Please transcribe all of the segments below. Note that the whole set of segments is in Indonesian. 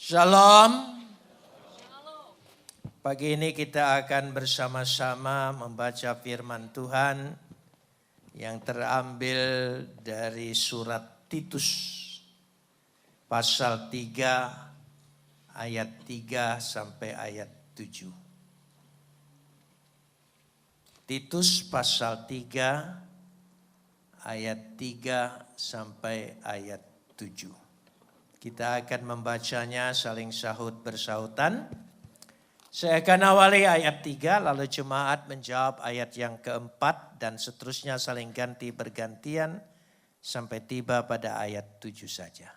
Shalom. Pagi ini kita akan bersama-sama membaca firman Tuhan yang terambil dari surat Titus pasal 3 ayat 3 sampai ayat 7. Titus pasal 3 ayat 3 sampai ayat 7. Kita akan membacanya saling sahut bersahutan. Saya akan awali ayat 3, lalu jemaat menjawab ayat yang keempat dan seterusnya saling ganti bergantian sampai tiba pada ayat 7 saja.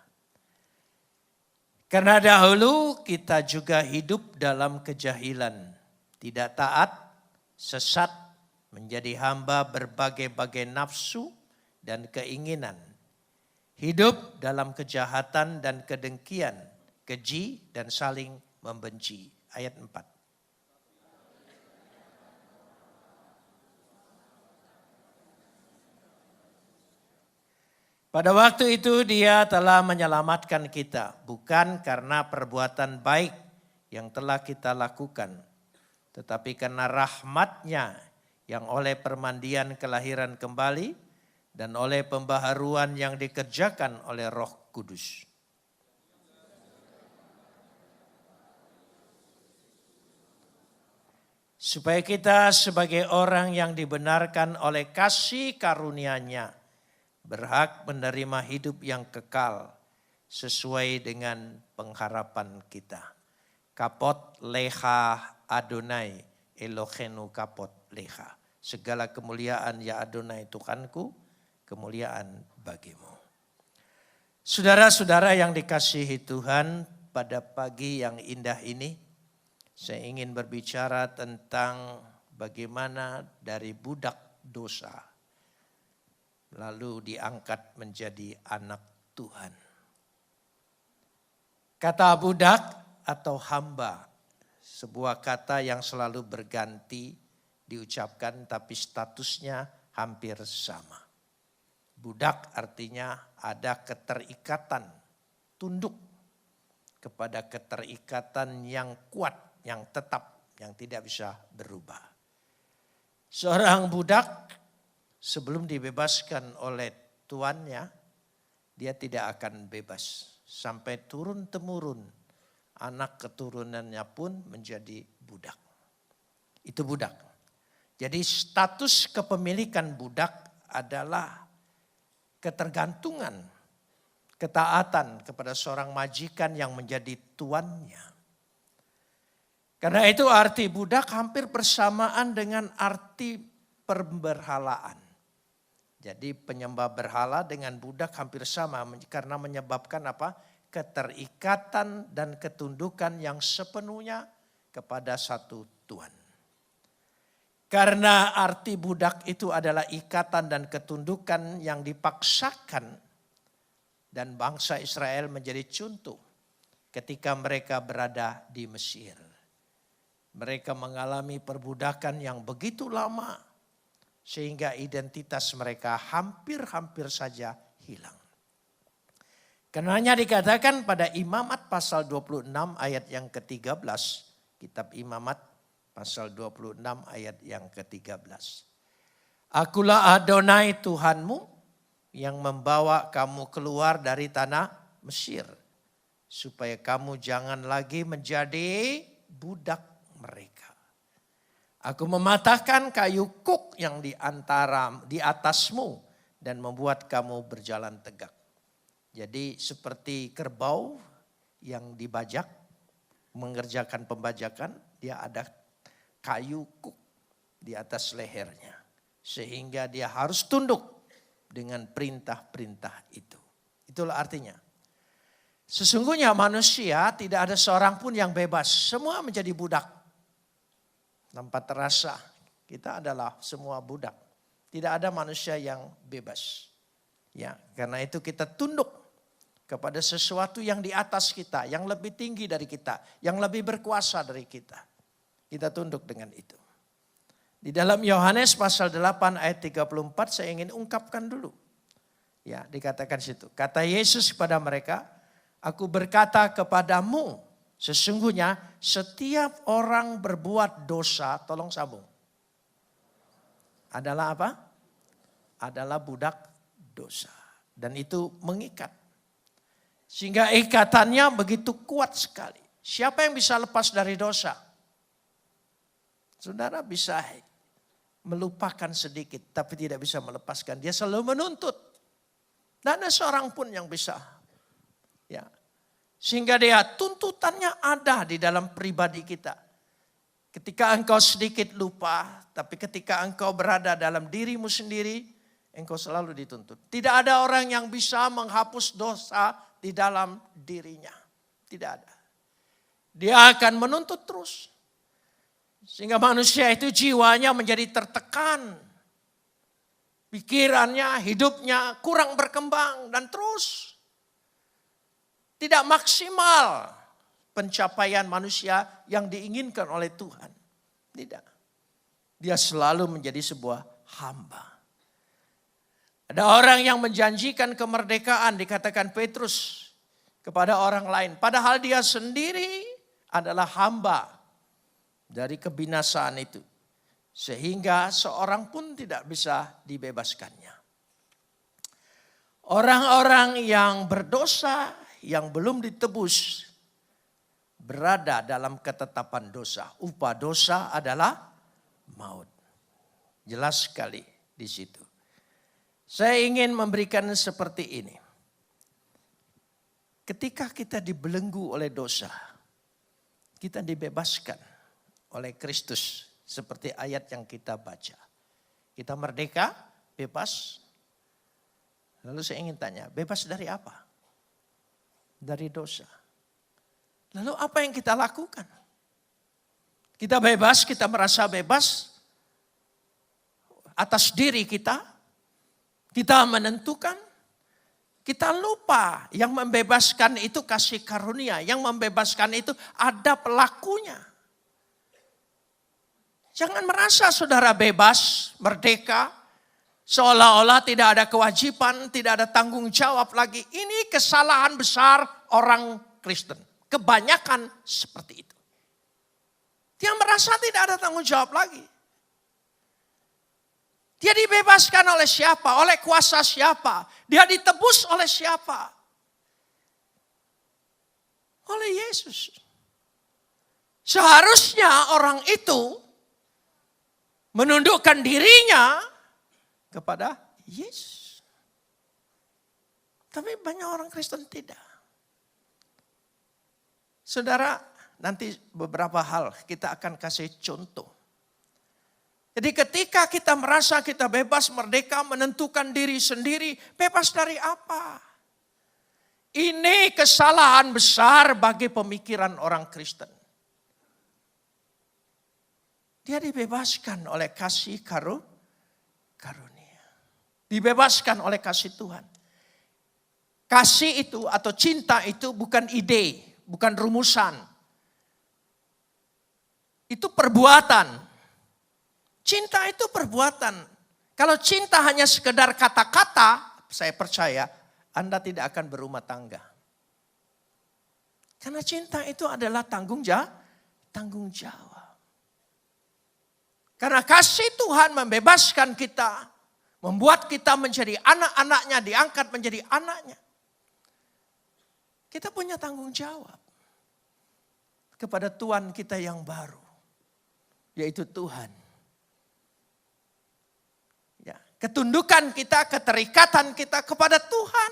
Karena dahulu kita juga hidup dalam kejahilan, tidak taat, sesat, menjadi hamba berbagai-bagai nafsu dan keinginan. Hidup dalam kejahatan dan kedengkian, keji dan saling membenci. Ayat 4. Pada waktu itu Dia telah menyelamatkan kita, bukan karena perbuatan baik yang telah kita lakukan, tetapi karena rahmat-Nya yang oleh permandian kelahiran kembali dan oleh pembaharuan yang dikerjakan oleh Roh Kudus. Supaya kita sebagai orang yang dibenarkan oleh kasih karunia-Nya berhak menerima hidup yang kekal sesuai dengan pengharapan kita. Kapot leha Adonai Elohenu kapot leha. Segala kemuliaan ya Adonai Tuhanku, kemuliaan bagimu. Saudara-saudara yang dikasihi Tuhan, pada pagi yang indah ini saya ingin berbicara tentang bagaimana dari budak dosa lalu diangkat menjadi anak Tuhan. Kata budak atau hamba, sebuah kata yang selalu berganti diucapkan tapi statusnya hampir sama. Budak artinya ada keterikatan, tunduk kepada keterikatan yang kuat, yang tetap, yang tidak bisa berubah. Seorang budak sebelum dibebaskan oleh tuannya, dia tidak akan bebas. Sampai turun-temurun, anak keturunannya pun menjadi budak. Itu budak. Jadi status kepemilikan budak adalah ketergantungan, ketaatan kepada seorang majikan yang menjadi tuannya. Karena itu arti budak hampir bersamaan dengan arti pemberhalaan. Jadi penyembah berhala dengan budak hampir sama karena menyebabkan apa? Keterikatan dan ketundukan yang sepenuhnya kepada satu tuan. Karena arti budak itu adalah ikatan dan ketundukan yang dipaksakan dan bangsa Israel menjadi contoh ketika mereka berada di Mesir. Mereka mengalami perbudakan yang begitu lama sehingga identitas mereka hampir-hampir saja hilang. Karenanya dikatakan pada Imamat pasal 26 ayat yang ke-13, kitab Imamat pasal 26 ayat yang ke-13. Akulah Adonai Tuhanmu yang membawa kamu keluar dari tanah Mesir. Supaya kamu jangan lagi menjadi budak mereka. Aku mematahkan kayu kuk yang di atasmu dan membuat kamu berjalan tegak. Jadi seperti kerbau yang dibajak, mengerjakan pembajakan, dia ada kayu kuk di atas lehernya. Sehingga dia harus tunduk dengan perintah-perintah itu. Itulah artinya. Sesungguhnya manusia tidak ada seorang pun yang bebas. Semua menjadi budak. Tanpa terasa kita adalah semua budak. Tidak ada manusia yang bebas. Ya, karena itu kita tunduk kepada sesuatu yang di atas kita. Yang lebih tinggi dari kita. Yang lebih berkuasa dari kita. Kita tunduk dengan itu. Di dalam Yohanes pasal 8 ayat 34 saya ingin ungkapkan dulu. Ya, dikatakan situ. Kata Yesus kepada mereka, Aku berkata kepadamu, sesungguhnya setiap orang berbuat dosa, tolong sambung. Adalah apa? Adalah budak dosa. Dan itu mengikat. Sehingga ikatannya begitu kuat sekali. Siapa yang bisa lepas dari dosa? Saudara bisa melupakan sedikit, tapi tidak bisa melepaskan. Dia selalu menuntut. Tidak ada seorang pun yang bisa. Ya. Sehingga dia tuntutannya ada di dalam pribadi kita. Ketika engkau sedikit lupa, tapi ketika engkau berada dalam dirimu sendiri, engkau selalu dituntut. Tidak ada orang yang bisa menghapus dosa di dalam dirinya. Tidak ada. Dia akan menuntut terus. Sehingga manusia itu jiwanya menjadi tertekan. Pikirannya, hidupnya kurang berkembang dan terus. Tidak maksimal pencapaian manusia yang diinginkan oleh Tuhan. Tidak. Dia selalu menjadi sebuah hamba. Ada orang yang menjanjikan kemerdekaan, dikatakan Petrus kepada orang lain. Padahal dia sendiri adalah hamba dari kebinasaan itu. Sehingga seorang pun tidak bisa dibebaskannya. Orang-orang yang berdosa, yang belum ditebus, berada dalam ketetapan dosa. Upah dosa adalah maut. Jelas sekali di situ. Saya ingin memberikan seperti ini. Ketika kita dibelenggu oleh dosa, kita dibebaskan oleh Kristus. Seperti ayat yang kita baca. Kita merdeka, bebas. Lalu saya ingin tanya, bebas dari apa? Dari dosa. Lalu apa yang kita lakukan? Kita bebas, kita merasa bebas atas diri kita. Kita menentukan, kita lupa yang membebaskan itu kasih karunia. Yang membebaskan itu ada pelakunya. Jangan merasa saudara bebas, merdeka, seolah-olah tidak ada kewajiban, tidak ada tanggung jawab lagi. Ini kesalahan besar orang Kristen. Kebanyakan seperti itu. Dia merasa tidak ada tanggung jawab lagi. Dia dibebaskan oleh siapa? Oleh kuasa siapa? Dia ditebus oleh siapa? Oleh Yesus. Seharusnya orang itu menundukkan dirinya kepada Yesus. Tapi banyak orang Kristen tidak. Saudara, nanti beberapa hal kita akan kasih contoh. Jadi ketika kita merasa kita bebas, merdeka, menentukan diri sendiri, bebas dari apa? Ini kesalahan besar bagi pemikiran orang Kristen. Dia dibebaskan oleh kasih karunia. Dibebaskan oleh kasih Tuhan. Kasih itu atau cinta itu bukan ide, bukan rumusan. Itu perbuatan. Cinta itu perbuatan. Kalau cinta hanya sekedar kata-kata, saya percaya Anda tidak akan berumah tangga. Karena cinta itu adalah tanggung jawab. Karena kasih Tuhan membebaskan kita, membuat kita menjadi anak-anaknya, diangkat menjadi anaknya. Kita punya tanggung jawab kepada Tuhan kita yang baru, yaitu Tuhan. Ya, ketundukan kita, keterikatan kita kepada Tuhan.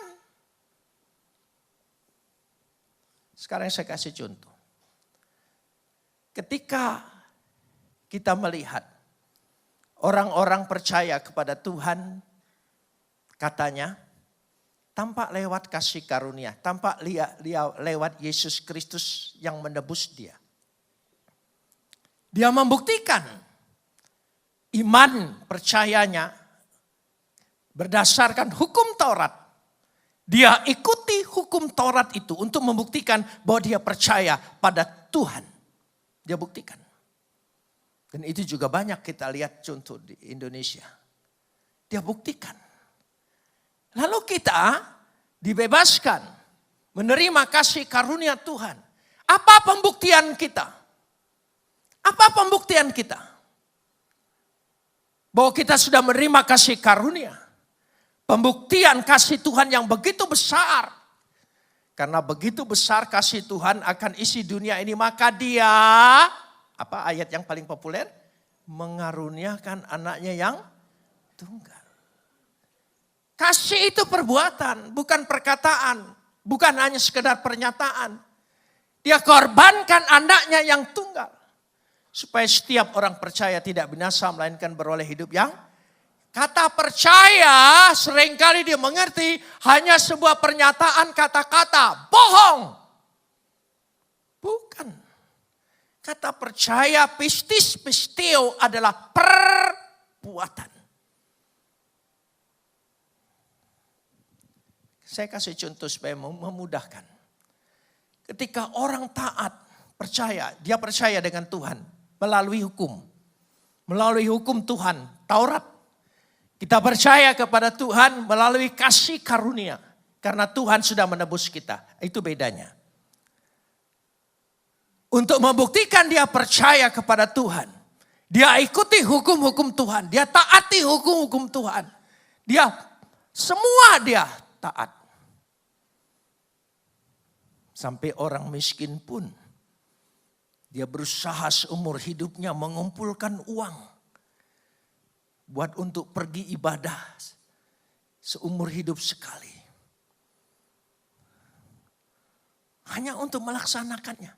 Sekarang saya kasih contoh. Ketika kita melihat orang-orang percaya kepada Tuhan, katanya, tampak lewat kasih karunia, tampak lewat Yesus Kristus yang menebus dia. Dia membuktikan iman percayanya berdasarkan hukum Taurat. Dia ikuti hukum Taurat itu untuk membuktikan bahwa dia percaya pada Tuhan. Dia buktikan. Dan itu juga banyak kita lihat contoh di Indonesia. Dia buktikan. Lalu kita dibebaskan menerima kasih karunia Tuhan. Apa pembuktian kita? Apa pembuktian kita? Bahwa kita sudah menerima kasih karunia. Pembuktian kasih Tuhan yang begitu besar. Karena begitu besar kasih Tuhan akan isi dunia ini, maka Dia, apa ayat yang paling populer? Mengaruniakan anaknya yang tunggal. Kasih itu perbuatan, bukan perkataan, bukan hanya sekedar pernyataan. Dia korbankan anaknya yang tunggal. Supaya setiap orang percaya tidak binasa, melainkan beroleh hidup yang. Kata percaya seringkali dia mengerti hanya sebuah pernyataan kata-kata. Bohong. Bukan. Kata percaya pistis pistio adalah perbuatan. Saya kasih contoh supaya memudahkan. Ketika orang taat, percaya, dia percaya dengan Tuhan melalui hukum. Melalui hukum Tuhan, Taurat. Kita percaya kepada Tuhan melalui kasih karunia. Karena Tuhan sudah menebus kita. Itu bedanya. Untuk membuktikan dia percaya kepada Tuhan. Dia ikuti hukum-hukum Tuhan. Dia taati hukum-hukum Tuhan. Dia taat. Sampai orang miskin pun dia berusaha seumur hidupnya mengumpulkan uang buat untuk pergi ibadah seumur hidup sekali. Hanya untuk melaksanakannya.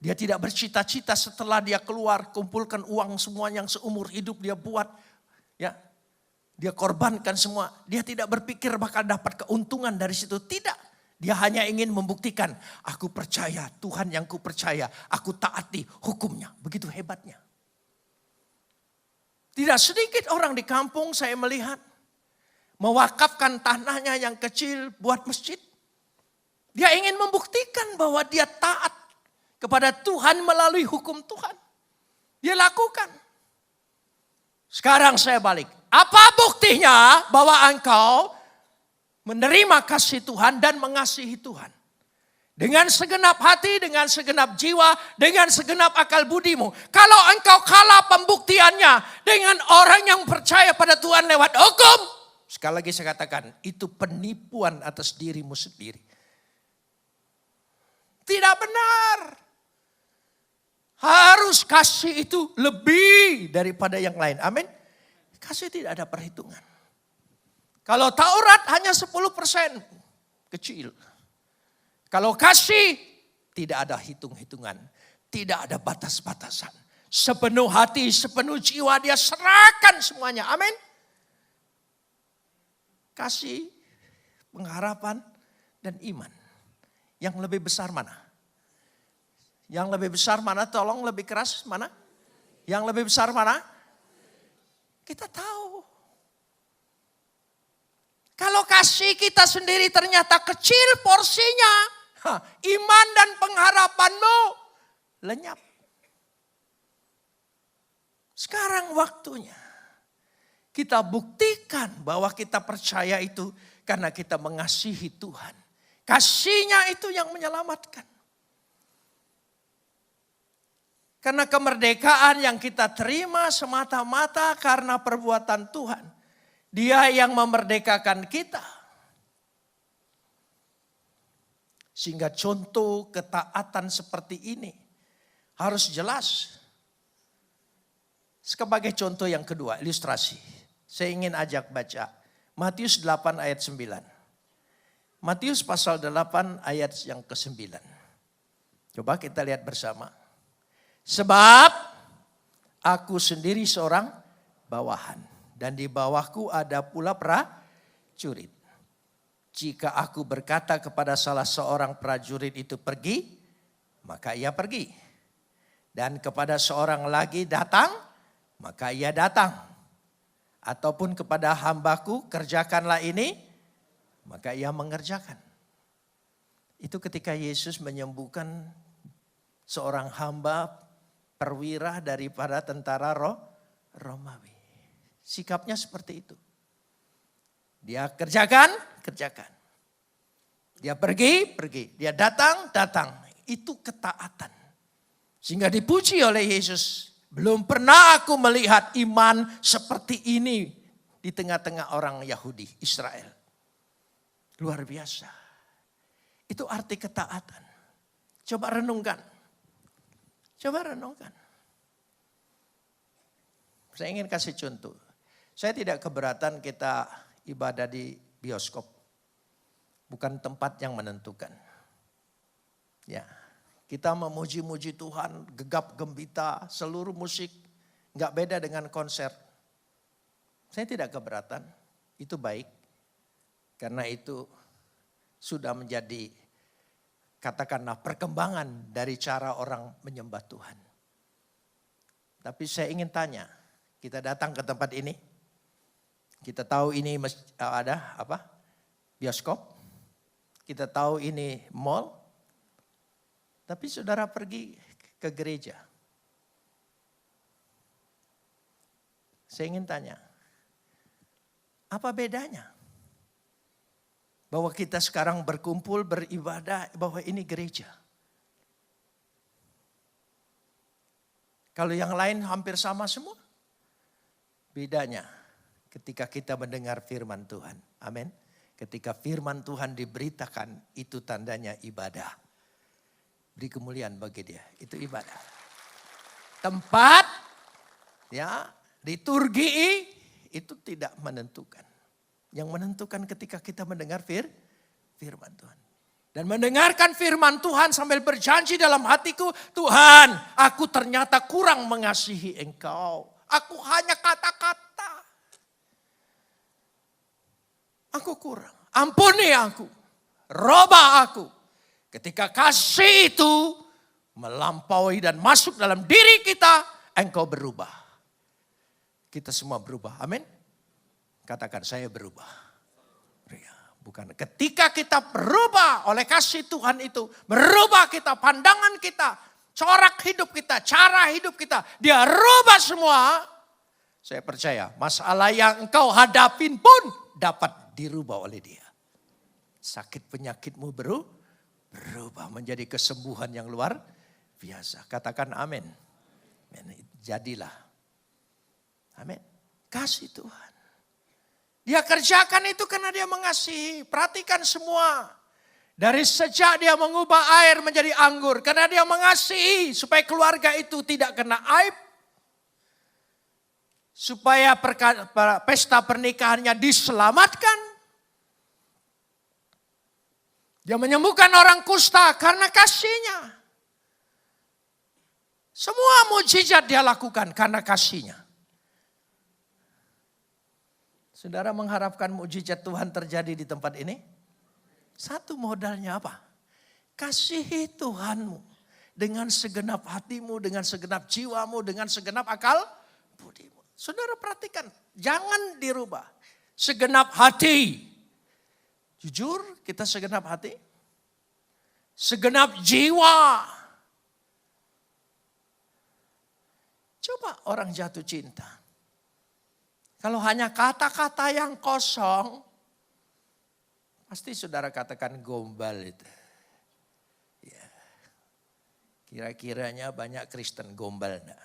Dia tidak bercita-cita setelah dia keluar kumpulkan uang semua yang seumur hidup dia buat. Ya, dia korbankan semua. Dia tidak berpikir bakal dapat keuntungan dari situ. Tidak. Dia hanya ingin membuktikan, aku percaya Tuhan yang ku percaya, aku taati hukumnya. Begitu hebatnya. Tidak sedikit orang di kampung saya melihat, mewakafkan tanahnya yang kecil buat masjid. Dia ingin membuktikan bahwa dia taat kepada Tuhan melalui hukum Tuhan. Dia lakukan. Sekarang saya balik. Apa buktinya bahwa engkau menerima kasih Tuhan dan mengasihi Tuhan. Dengan segenap hati, dengan segenap jiwa, dengan segenap akal budimu. Kalau engkau kalah pembuktiannya dengan orang yang percaya pada Tuhan lewat hukum. Sekali lagi saya katakan, itu penipuan atas dirimu sendiri. Tidak benar. Harus kasih itu lebih daripada yang lain. Amin. Kasih tidak ada perhitungan. Kalau Taurat hanya 10%, kecil. Kalau kasih, tidak ada hitung-hitungan. Tidak ada batas-batasan. Sepenuh hati, sepenuh jiwa dia serahkan semuanya. Amin. Kasih, pengharapan, dan iman. Yang lebih besar mana? Yang lebih besar mana? Tolong lebih keras mana? Yang lebih besar mana? Kita tahu. Kalau kasih kita sendiri ternyata kecil porsinya, iman dan pengharapanmu lenyap. Sekarang waktunya kita buktikan bahwa kita percaya itu karena kita mengasihi Tuhan. Kasihnya itu yang menyelamatkan. Karena kemerdekaan yang kita terima semata-mata karena perbuatan Tuhan. Dia yang memerdekakan kita. Sehingga contoh ketaatan seperti ini harus jelas. Sebagai contoh yang kedua, ilustrasi. Saya ingin ajak baca Matius 8 ayat 9. Matius pasal 8 ayat yang ke-9. Coba kita lihat bersama. Sebab aku sendiri seorang bawahan. Dan di bawahku ada pula prajurit. Jika aku berkata kepada salah seorang prajurit itu pergi, maka ia pergi. Dan kepada seorang lagi datang, maka ia datang. Ataupun kepada hambaku kerjakanlah ini, maka ia mengerjakan. Itu ketika Yesus menyembuhkan seorang hamba perwira daripada tentara Romawi. Sikapnya seperti itu. Dia kerjakan. Dia pergi. Dia datang. Itu ketaatan. Sehingga dipuji oleh Yesus. Belum pernah aku melihat iman seperti ini di tengah-tengah orang Yahudi, Israel. Luar biasa. Itu arti ketaatan. Coba renungkan. Saya ingin kasih contoh. Saya tidak keberatan kita ibadah di bioskop. Bukan tempat yang menentukan. Ya, kita memuji-muji Tuhan, gegap gembita, seluruh musik. Enggak beda dengan konser. Saya tidak keberatan. Itu baik. Karena itu sudah menjadi, katakanlah, perkembangan dari cara orang menyembah Tuhan. Tapi saya ingin tanya, kita datang ke tempat ini, kita tahu ini ada apa? Bioskop, kita tahu ini mall, tapi saudara pergi ke gereja. Saya ingin tanya, apa bedanya? Bahwa kita sekarang berkumpul, beribadah, bahwa ini gereja. Kalau yang lain hampir sama semua. Bedanya ketika kita mendengar firman Tuhan. Amin. Ketika firman Tuhan diberitakan, itu tandanya ibadah. Beri kemuliaan bagi dia, itu ibadah. Tempat, ya, liturgi itu tidak menentukan. Yang menentukan ketika kita mendengar firman Tuhan. Dan mendengarkan firman Tuhan sambil berjanji dalam hatiku, Tuhan, aku ternyata kurang mengasihi Engkau. Aku hanya kata-kata. Aku kurang. Ampuni aku. Robah aku. Ketika kasih itu melampaui dan masuk dalam diri kita, Engkau berubah. Kita semua berubah. Amin. Katakan, saya berubah. Ya, bukan. Ketika kita berubah oleh kasih Tuhan itu, merubah kita, pandangan kita, corak hidup kita, cara hidup kita, dia rubah semua. Saya percaya masalah yang engkau hadapin pun dapat dirubah oleh dia. Sakit penyakitmu berubah menjadi kesembuhan yang luar biasa. Katakan amin. Jadilah. Amin. Kasih Tuhan. Dia kerjakan itu karena dia mengasihi. Perhatikan semua. Dari sejak dia mengubah air menjadi anggur. Karena dia mengasihi supaya keluarga itu tidak kena aib. Supaya pesta pernikahannya diselamatkan. Dia menyembuhkan orang kusta karena kasihnya. Semua mujizat dia lakukan karena kasihnya. Saudara mengharapkan mujizat Tuhan terjadi di tempat ini? Satu modalnya apa? Kasihi Tuhanmu dengan segenap hatimu, dengan segenap jiwamu, dengan segenap akal budimu. Saudara perhatikan, jangan dirubah. Segenap hati. Jujur, kita segenap hati. Segenap jiwa. Coba orang jatuh cinta. Kalau hanya kata-kata yang kosong, pasti saudara katakan gombal itu. Ya. Kira-kiranya banyak Kristen gombal enggak?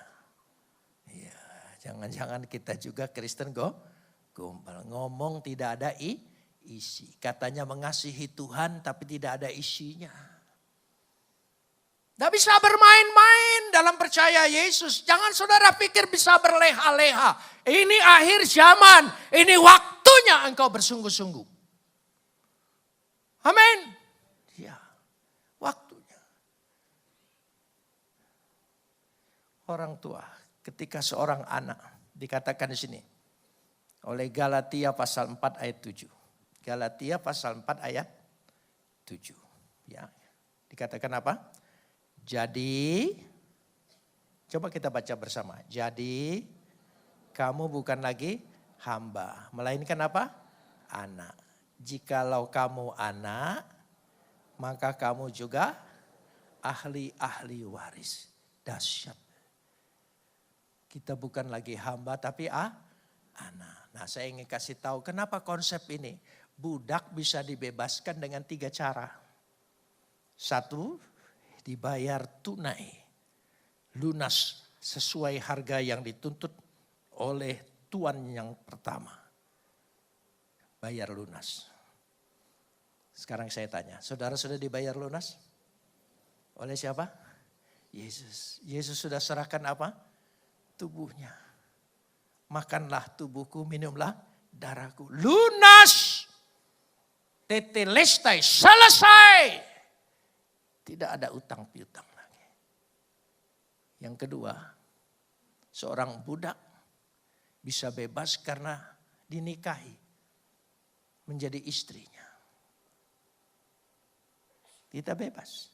Ya, jangan-jangan kita juga Kristen gombal. Ngomong tidak ada isi. Katanya mengasihi Tuhan tapi tidak ada isinya. Tidak bisa bermain-main dalam percaya Yesus. Jangan saudara pikir bisa berleha-leha. Ini akhir zaman. Ini waktunya engkau bersungguh-sungguh. Amin. Ya, waktunya. Orang tua, ketika seorang anak, dikatakan di sini. Oleh Galatia pasal 4 ayat 7. Galatia pasal 4 ayat 7. Ya, dikatakan apa? Jadi, coba kita baca bersama. Jadi, kamu bukan lagi hamba. Melainkan apa? Anak. Jikalau kamu anak, maka kamu juga ahli-ahli waris. Dahsyat. Kita bukan lagi hamba tapi anak. Nah, saya ingin kasih tahu kenapa konsep ini. budak bisa dibebaskan dengan 3 cara. 1, dibayar tunai, lunas sesuai harga yang dituntut oleh tuan yang pertama. Bayar lunas. Sekarang saya tanya, saudara sudah dibayar lunas? Oleh siapa? Yesus. Yesus sudah serahkan apa? Tubuhnya. Makanlah tubuhku, minumlah darahku. Lunas. Tetelestai, selesai. Tidak ada utang piutang lagi. Yang kedua, seorang budak bisa bebas karena dinikahi menjadi istrinya. Kita bebas.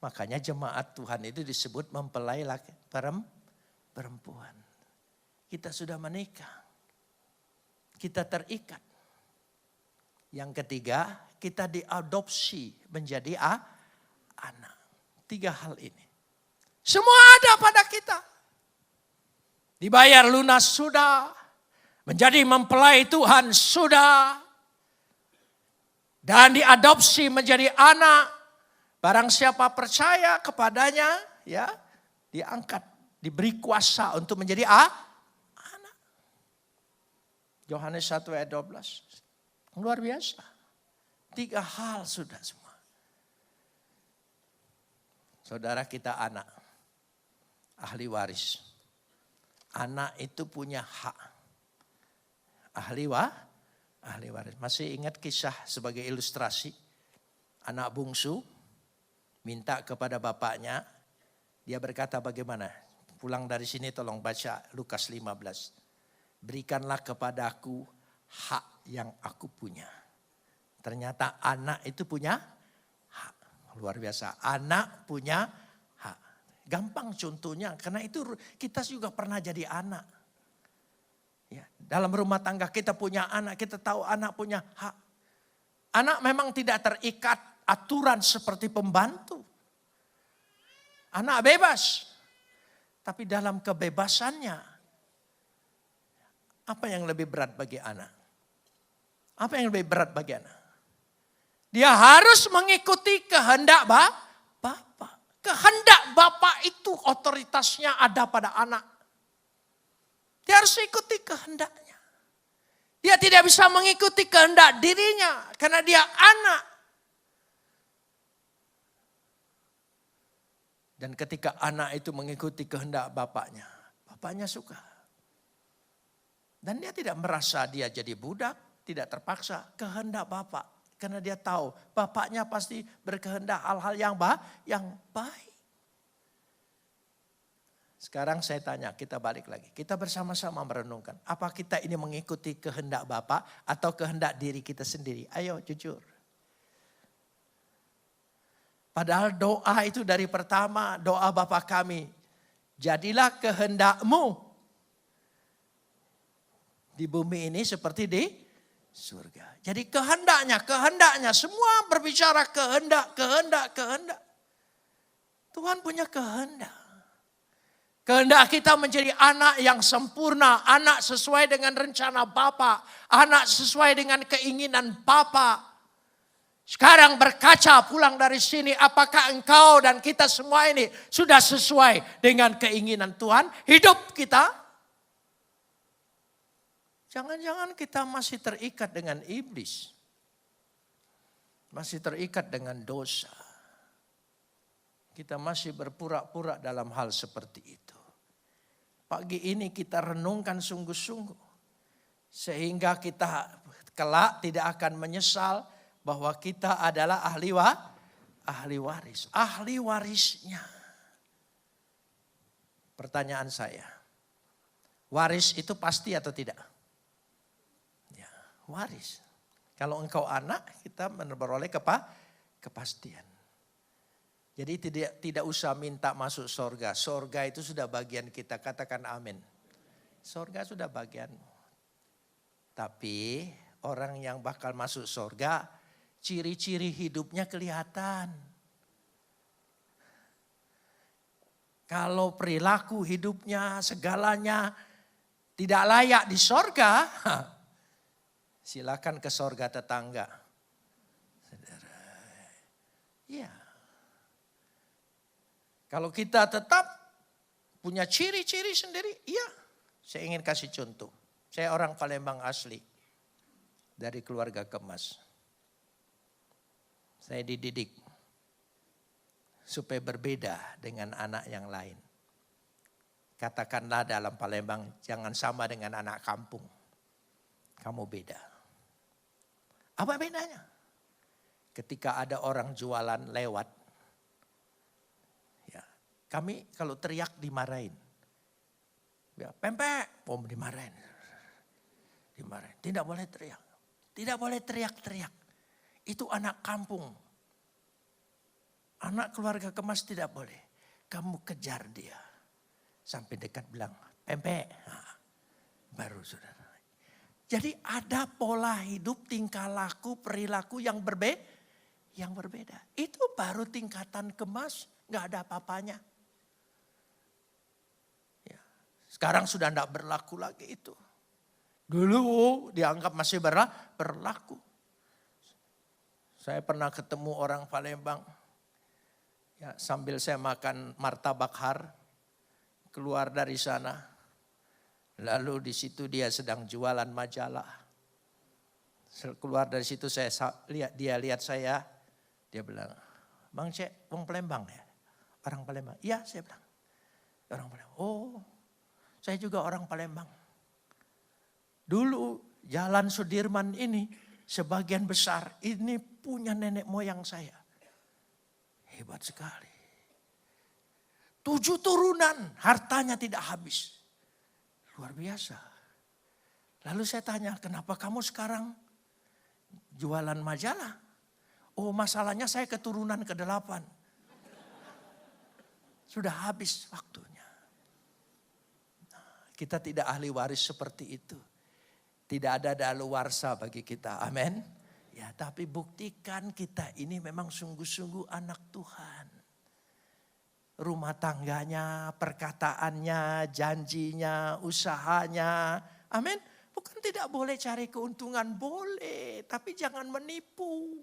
Makanya jemaat Tuhan itu disebut mempelai perempuan. Kita sudah menikah. Kita terikat. Yang ketiga, kita diadopsi menjadi anak. 3 hal ini. Semua ada pada kita. Dibayar lunas sudah. Menjadi mempelai Tuhan sudah. Dan diadopsi menjadi anak. Barang siapa percaya kepadanya, ya, diangkat, diberi kuasa untuk menjadi anak. Yohanes 1 ayat 12. Luar biasa. 3 hal sudah semua. Saudara kita anak. Ahli waris. Anak itu punya hak. Ahli waris. Masih ingat kisah sebagai ilustrasi? Anak bungsu minta kepada bapaknya. Dia berkata bagaimana? Pulang dari sini tolong baca Lukas 15. Berikanlah kepadaku hak yang aku punya. Ternyata anak itu punya hak. Luar biasa. Anak punya hak. Gampang contohnya. Karena itu kita juga pernah jadi anak. Ya, dalam rumah tangga kita punya anak. Kita tahu anak punya hak. Anak memang tidak terikat aturan seperti pembantu. Anak bebas. Tapi dalam kebebasannya. Apa yang lebih berat bagi anak? Apa yang lebih berat bagi anak? Dia harus mengikuti kehendak Bapak. Kehendak Bapak itu otoritasnya ada pada anak. Dia harus ikuti kehendaknya. Dia tidak bisa mengikuti kehendak dirinya karena dia anak. Dan ketika anak itu mengikuti kehendak bapaknya, bapaknya suka. Dan dia tidak merasa dia jadi budak, tidak terpaksa, kehendak bapak. Karena dia tahu bapaknya pasti berkehendak hal-hal yang baik. Sekarang saya tanya, kita balik lagi. Kita bersama-sama merenungkan. Apa kita ini mengikuti kehendak Bapa atau kehendak diri kita sendiri? Ayo jujur. Padahal doa itu dari pertama, doa Bapa kami. Jadilah kehendak-Mu di bumi ini seperti di surga. Jadi kehendaknya. Semua berbicara kehendak. Tuhan punya kehendak. Kehendak kita menjadi anak yang sempurna. Anak sesuai dengan rencana Bapa. Anak sesuai dengan keinginan Bapa. Sekarang berkaca pulang dari sini. Apakah engkau dan kita semua ini sudah sesuai dengan keinginan Tuhan? Hidup kita. Jangan-jangan kita masih terikat dengan iblis. Masih terikat dengan dosa. Kita masih berpura-pura dalam hal seperti itu. Pagi ini kita renungkan sungguh-sungguh. Sehingga kita kelak tidak akan menyesal bahwa kita adalah ahli waris. Ahli warisnya. Pertanyaan saya. Waris itu pasti atau tidak? Ya, waris. Kalau engkau anak, kita memperoleh kepastian. Jadi tidak usah minta masuk sorga. Sorga itu sudah bagian kita. Katakan amin. Sorga sudah bagianmu. Tapi orang yang bakal masuk sorga, ciri-ciri hidupnya kelihatan. Kalau perilaku hidupnya, segalanya tidak layak di sorga, Silakan ke sorga tetangga. Saudara. Ya. Kalau kita tetap punya ciri-ciri sendiri, iya. Saya ingin kasih contoh. Saya orang Palembang asli. Dari keluarga Kemas. Saya dididik supaya berbeda dengan anak yang lain. Katakanlah dalam Palembang, jangan sama dengan anak kampung. Kamu beda. Apa bedanya? Ketika ada orang jualan lewat, ya, kami kalau teriak dimarahin. Ya, pempek, dimarahin. Dimarahin. Tidak boleh teriak. Tidak boleh teriak-teriak. Itu anak kampung. Anak keluarga Kemas tidak boleh. Kamu kejar dia. Sampai dekat bilang, pempek. Nah, baru saudara. Jadi ada pola hidup, tingkah laku, perilaku yang berbeda. Itu baru tingkatan Kemas, gak ada apa-apanya. Ya. Sekarang sudah tidak berlaku lagi itu. Dulu dianggap masih berlaku. Saya pernah ketemu orang Palembang. Ya, sambil saya makan martabak har, keluar dari sana. Lalu di situ dia sedang jualan majalah. Keluar dari situ saya lihat saya. Dia bilang, Bang Cek, orang Palembang ya? Orang Palembang. Iya, saya bilang. Orang Palembang. Oh, saya juga orang Palembang. Dulu Jalan Sudirman ini sebagian besar ini punya nenek moyang saya. Hebat sekali. 7 turunan, hartanya tidak habis. Luar biasa. Lalu saya tanya, kenapa kamu sekarang jualan majalah? Oh, masalahnya saya keturunan ke-8. Sudah habis waktunya. Kita tidak ahli waris seperti itu. Tidak ada daluwarsa bagi kita. Amin. Ya, tapi buktikan kita ini memang sungguh-sungguh anak Tuhan. Rumah tangganya, perkataannya, janjinya, usahanya. Amin. Bukan tidak boleh cari keuntungan, boleh. Tapi jangan menipu.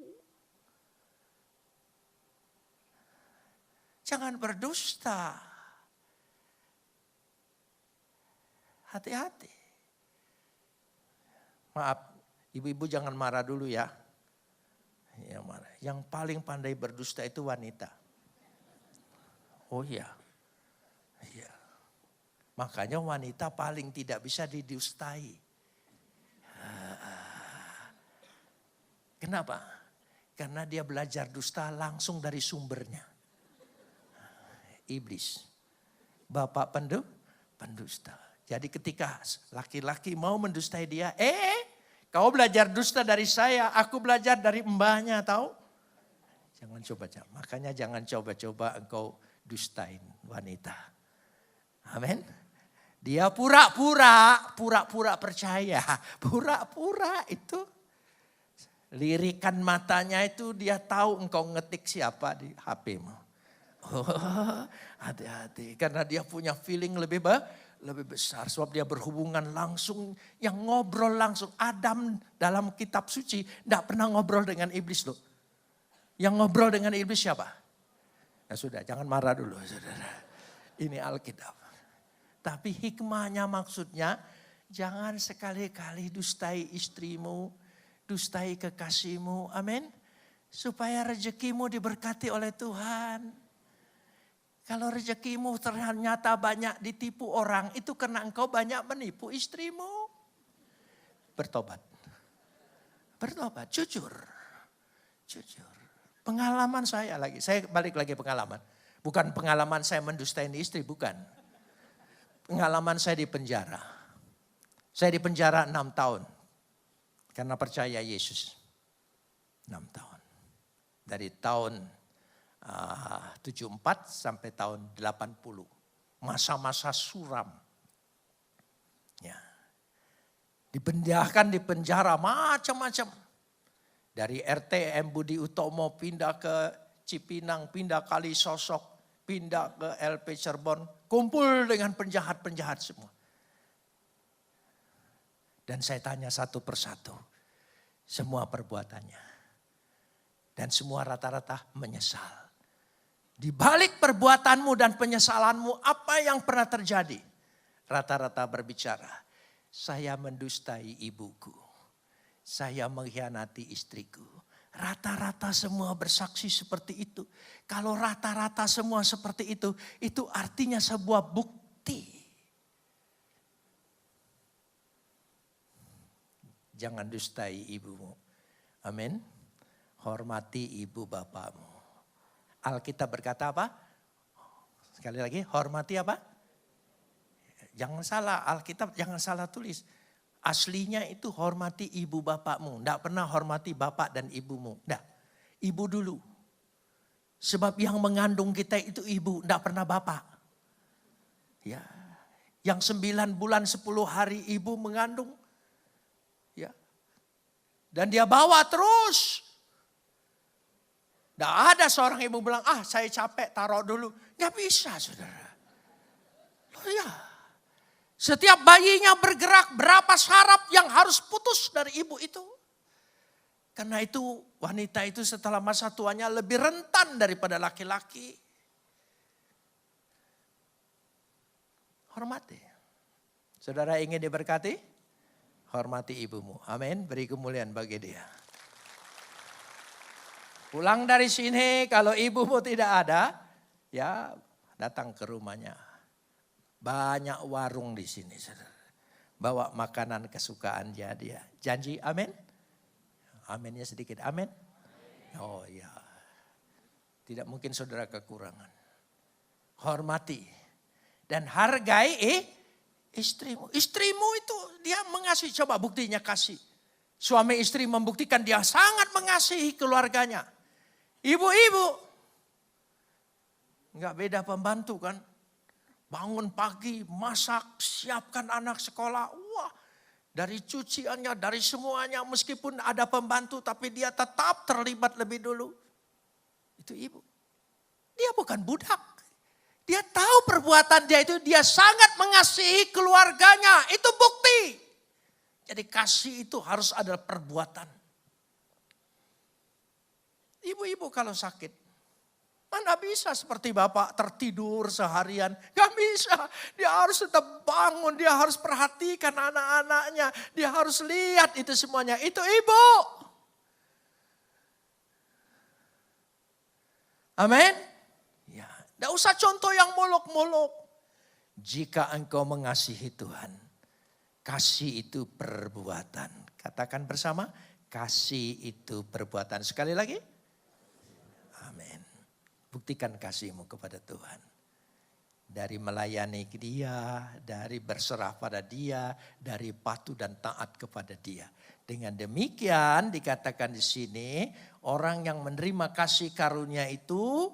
Jangan berdusta. Hati-hati. Maaf, ibu-ibu jangan marah dulu ya. Ya marah. Yang paling pandai berdusta itu wanita. Oh iya. Iya. Makanya wanita paling tidak bisa didustai. Kenapa? Karena dia belajar dusta langsung dari sumbernya. Iblis. Bapak pendusta. Jadi ketika laki-laki mau mendustai dia, kau belajar dusta dari saya, aku belajar dari mbahnya, tahu? Jangan coba-coba. Makanya jangan coba-coba engkau dustain wanita. Amin. Dia pura-pura percaya. Pura-pura itu. Lirikan matanya itu dia tahu engkau ngetik siapa di HP-mu. Oh, hati-hati. Karena dia punya feeling lebih besar. Sebab dia berhubungan langsung. Yang ngobrol langsung. Adam dalam kitab suci tidak pernah ngobrol dengan iblis loh. Yang ngobrol dengan iblis siapa? Ya sudah, jangan marah dulu saudara. Ini Alkitab. Tapi hikmahnya maksudnya, jangan sekali-kali dustai istrimu, dustai kekasihmu, amin. Supaya rezekimu diberkati oleh Tuhan. Kalau rezekimu ternyata banyak ditipu orang, itu karena engkau banyak menipu istrimu. Bertobat. Bertobat, jujur. Pengalaman saya balik lagi pengalaman. Bukan pengalaman saya mendustain istri, bukan. Pengalaman saya di penjara. Saya di penjara 6 tahun. Karena percaya Yesus. 6 tahun. Dari tahun 74 sampai tahun 80. Masa-masa suram. Ya. Dipindahkan di penjara macam-macam. Dari RT M. Budi Utomo pindah ke Cipinang, pindah Kali Sosok, pindah ke LP Cirebon. Kumpul dengan penjahat-penjahat semua. Dan saya tanya satu persatu. semua perbuatannya. Dan semua rata-rata menyesal. Di balik perbuatanmu dan penyesalanmu, apa yang pernah terjadi? Rata-rata berbicara, saya mendustai ibuku. Saya mengkhianati istriku. Rata-rata semua bersaksi seperti itu. Kalau rata-rata semua seperti itu artinya sebuah bukti. Jangan dustai ibumu. Amin. Hormati ibu bapakmu. Alkitab berkata apa? Sekali lagi, hormati apa? Jangan salah, Alkitab jangan salah tulis. Aslinya itu hormati ibu bapakmu. Tidak pernah hormati bapak dan ibumu. Tidak, ibu dulu. Sebab yang mengandung kita itu ibu, tidak pernah bapak. Ya, yang 9 bulan 10 hari ibu mengandung. Ya, dan dia bawa terus. Tidak ada seorang ibu bilang, saya capek taruh dulu. Gak bisa saudara. Loh ya. Setiap bayinya bergerak berapa saraf yang harus putus dari ibu itu. Karena itu wanita itu setelah masa tuanya lebih rentan daripada laki-laki. Hormati. Saudara ingin diberkati? Hormati ibumu. Amin. Beri kemuliaan bagi dia. Pulang dari sini kalau ibumu tidak ada, ya datang ke rumahnya. Banyak warung di sini, saudara. Bawa makanan kesukaan dia. Janji amin? Aminnya sedikit, amin? Oh ya. Tidak mungkin saudara kekurangan. Hormati. Dan hargai istrimu. Istrimu itu dia mengasihi, coba buktinya kasih. Suami istri membuktikan dia sangat mengasihi keluarganya. Ibu-ibu, enggak beda pembantu kan. Bangun pagi, masak, siapkan anak sekolah. Wah, dari cuciannya, dari semuanya. Meskipun ada pembantu tapi dia tetap terlibat lebih dulu. Itu ibu. Dia bukan budak. Dia tahu perbuatan dia itu, dia sangat mengasihi keluarganya. Itu bukti. Jadi kasih itu harus ada perbuatan. Ibu-ibu kalau sakit, mana bisa seperti bapak tertidur seharian. Gak bisa, dia harus tetap bangun, dia harus perhatikan anak-anaknya. Dia harus lihat itu semuanya, itu ibu. Amin. Ya, gak usah contoh yang muluk-muluk. Jika engkau mengasihi Tuhan, kasih itu perbuatan. Katakan bersama, kasih itu perbuatan. Sekali lagi. Amin. Buktikan kasihmu kepada Tuhan. Dari melayani dia, dari berserah pada dia, dari patuh dan taat kepada dia. Dengan demikian dikatakan di sini, orang yang menerima kasih karunia itu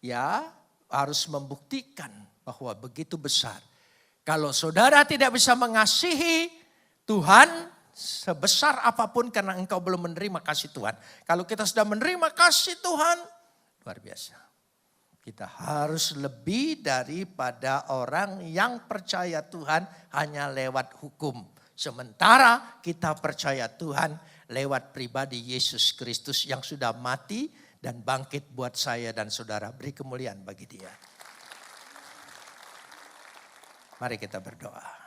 ya harus membuktikan bahwa begitu besar. Kalau saudara tidak bisa mengasihi Tuhan sebesar apapun karena engkau belum menerima kasih Tuhan. Kalau kita sudah menerima kasih Tuhan, luar biasa. Kita harus lebih daripada orang yang percaya Tuhan hanya lewat hukum. Sementara kita percaya Tuhan lewat pribadi Yesus Kristus yang sudah mati dan bangkit buat saya dan saudara. Beri kemuliaan bagi dia. Mari kita berdoa.